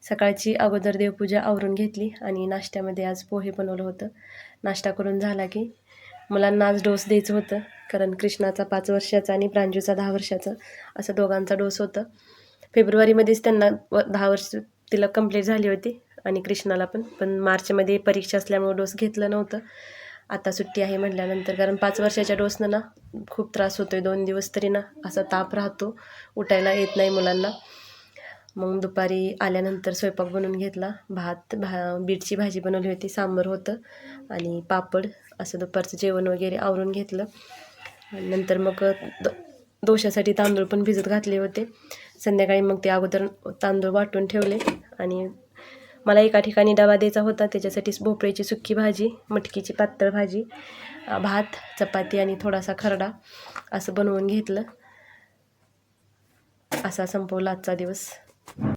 सकाळची अगोदर देवपूजा आवरून घेतली आणि नाश्त्यामध्ये आज पोहे बनवलं होतं. नाश्ता करून झाला की मुलांना आज डोस द्यायचं होतं, कारण कृष्णाचा 5 वर्षाचा आणि प्रांजूचा 10 वर्षाचा असं दोघांचा डोस होतं. फेब्रुवारीमध्येच त्यांना 10 वर्ष तिला कंप्लीट झाली होती आणि कृष्णाला पण मार्चमध्ये परीक्षा असल्यामुळे डोस घेतलं नव्हतं. आता सुट्टी आहे म्हटल्यानंतर, कारण 5 वर्षाच्या डोसनं ना खूप त्रास होतो आहे. 2 दिवस तरी ना असा ताप राहतो, उठायला येत नाही मुलांना. मग दुपारी आल्यानंतर स्वयंपाक बनवून घेतला. बीटची भाजी बनवली होती, सांबार होतं आणि पापड. असं दुपारचं जेवण वगैरे आवरून घेतलं. नंतर मग डोश्यासाठी तांदूळ पण भिजत घातले होते. संध्याकाळी मग ते अगोदर तांदूळ वाटून ठेवले आणि मला एका ठिकाणी डबा द्यायचा होता, त्याच्यासाठी भोपळ्याची सुक्की भाजी, मटकीची पातळ भाजी, भात, चपाती आणि थोडासा खरडा असं बनवून घेतलं. असा संपवला आजचा दिवस.